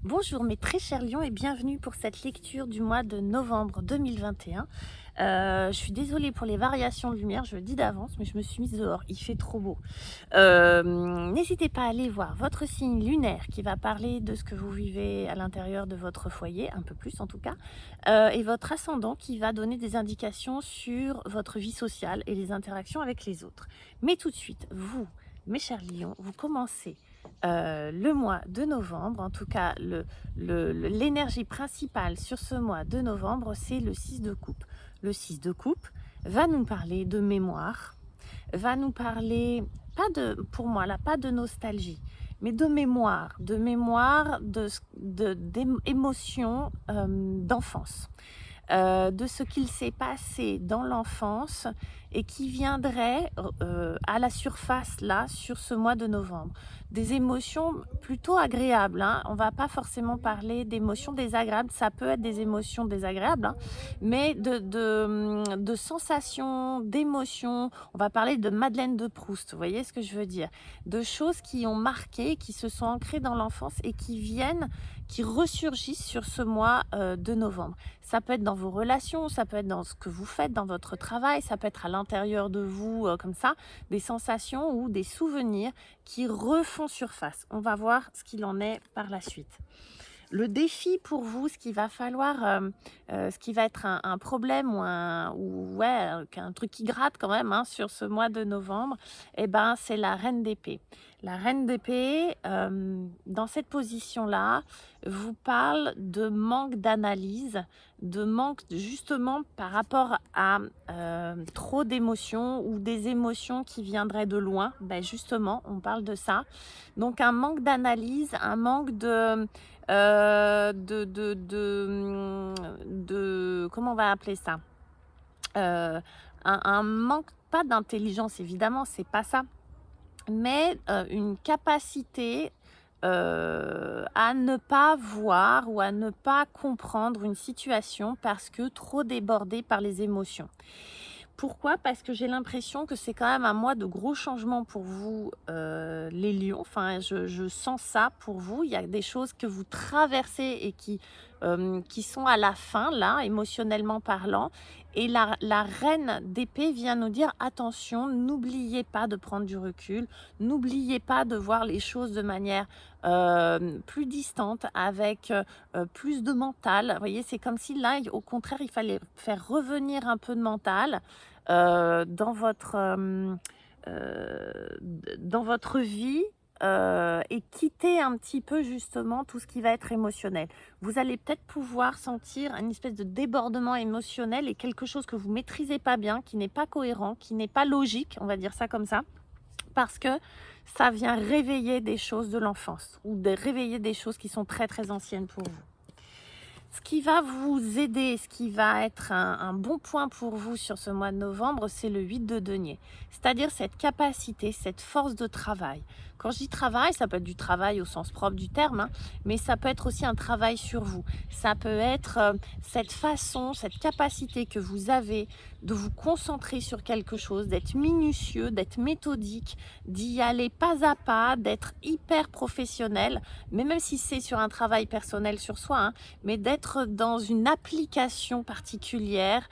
Bonjour mes très chers lions et bienvenue pour cette lecture du mois de novembre 2021. Je suis désolée pour les variations de lumière, je le dis d'avance, mais je me suis mise dehors, il fait trop beau. N'hésitez pas à aller voir votre signe lunaire qui va parler de ce que vous vivez à l'intérieur de votre foyer, un peu plus en tout cas, et votre ascendant qui va donner des indications sur votre vie sociale et les interactions avec les autres. Mais tout de suite, vous, mes chers lions, vous commencez le mois de novembre, en tout cas l'énergie principale sur ce mois de novembre, c'est le 6 de coupe. Le 6 de coupe va nous parler de mémoire, va nous parler, pas de, pour moi là, pas de nostalgie, mais de mémoire, d'émotions d'enfance. De ce qu'il s'est passé dans l'enfance et qui viendrait à la surface là sur ce mois de novembre. Des émotions plutôt agréables, hein. On ne va pas forcément parler d'émotions désagréables, ça peut être des émotions désagréables, hein, mais de sensations, d'émotions. On va parler de Madeleine de Proust, vous voyez ce que je veux dire? De choses qui ont marqué, qui se sont ancrées dans l'enfance et qui ressurgissent sur ce mois de novembre. Ça peut être dans vos relations, ça peut être dans ce que vous faites, dans votre travail, ça peut être à l'intérieur de vous, comme ça, des sensations ou des souvenirs qui refont surface. On va voir ce qu'il en est par la suite. Le défi pour vous, ce qu'il va falloir, ce qui va être un problème ou un truc qui gratte quand même, hein, sur ce mois de novembre, eh ben, c'est la reine d'épée. La reine d'épée, dans cette position-là, vous parle de manque d'analyse, de manque justement par rapport à trop d'émotions ou des émotions qui viendraient de loin. Ben justement, on parle de ça. Donc un manque d'analyse, un manque comment on va appeler ça, un manque, pas d'intelligence évidemment, c'est pas ça, mais une capacité à ne pas voir ou à ne pas comprendre une situation parce que trop débordé par les émotions. Pourquoi? Parce que j'ai l'impression que c'est quand même un mois de gros changements pour vous, les lions. Enfin, je sens ça pour vous. Il y a des choses que vous traversez et qui sont à la fin, là, émotionnellement parlant. Et la reine d'épée vient nous dire attention, n'oubliez pas de prendre du recul, n'oubliez pas de voir les choses de manière plus distante, avec plus de mental. Vous voyez, c'est comme si là, au contraire, il fallait faire revenir un peu de mental dans dans votre vie, et quitter un petit peu justement tout ce qui va être émotionnel. Vous allez peut-être pouvoir sentir une espèce de débordement émotionnel et quelque chose que vous maîtrisez pas bien, qui n'est pas cohérent, qui n'est pas logique, on va dire ça comme ça, parce que ça vient réveiller des choses de l'enfance ou de réveiller des choses qui sont très très anciennes pour vous. Ce qui va vous aider, ce qui va être un bon point pour vous sur ce mois de novembre, c'est le 8 de denier. C'est-à-dire cette capacité, cette force de travail. Quand je dis travail, ça peut être du travail au sens propre du terme, hein, mais ça peut être aussi un travail sur vous. Ça peut être cette façon, cette capacité que vous avez de vous concentrer sur quelque chose, d'être minutieux, d'être méthodique, d'y aller pas à pas, d'être hyper professionnel, mais même si c'est sur un travail personnel sur soi, hein, mais d'être dans une application particulière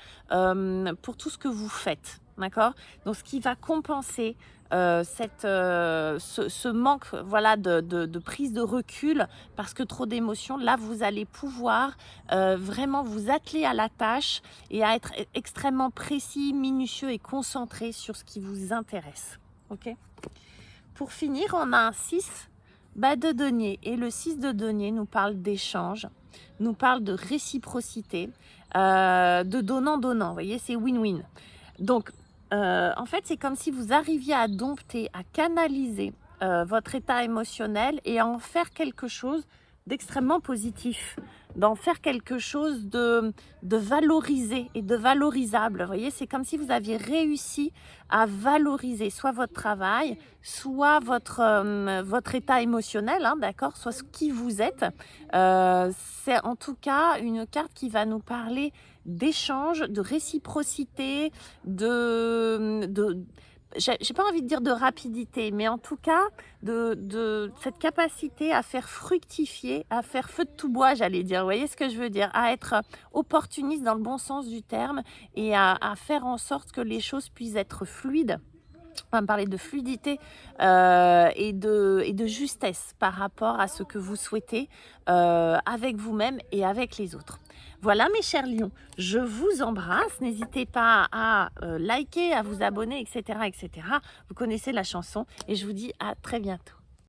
pour tout ce que vous faites, d'accord? Donc ce qui va compenser ce manque, voilà, de prise de recul parce que trop d'émotions, là vous allez pouvoir vraiment vous atteler à la tâche et à être extrêmement précis, minutieux et concentré sur ce qui vous intéresse. Ok. Pour finir, on a un 6 de denier, et le 6 de denier nous parle d'échange, nous parle de réciprocité, de donnant-donnant. Vous voyez, c'est win-win. Donc, en fait, c'est comme si vous arriviez à dompter, à canaliser votre état émotionnel et à en faire quelque chose d'extrêmement positif, d'en faire quelque chose de valorisé et de valorisable. Vous voyez, c'est comme si vous aviez réussi à valoriser soit votre travail, soit votre état émotionnel, hein, d'accord, soit ce qui vous êtes. C'est en tout cas une carte qui va nous parler d'échange, de réciprocité, j'ai pas envie de dire de rapidité, mais en tout cas de cette capacité à faire fructifier, à faire feu de tout bois, j'allais dire. Vous voyez ce que je veux dire? À être opportuniste dans le bon sens du terme et à faire en sorte que les choses puissent être fluides. On va me parler de fluidité et de justesse par rapport à ce que vous souhaitez avec vous-même et avec les autres. Voilà mes chers lions, je vous embrasse. N'hésitez pas à liker, à vous abonner, etc., etc. Vous connaissez la chanson et je vous dis à très bientôt.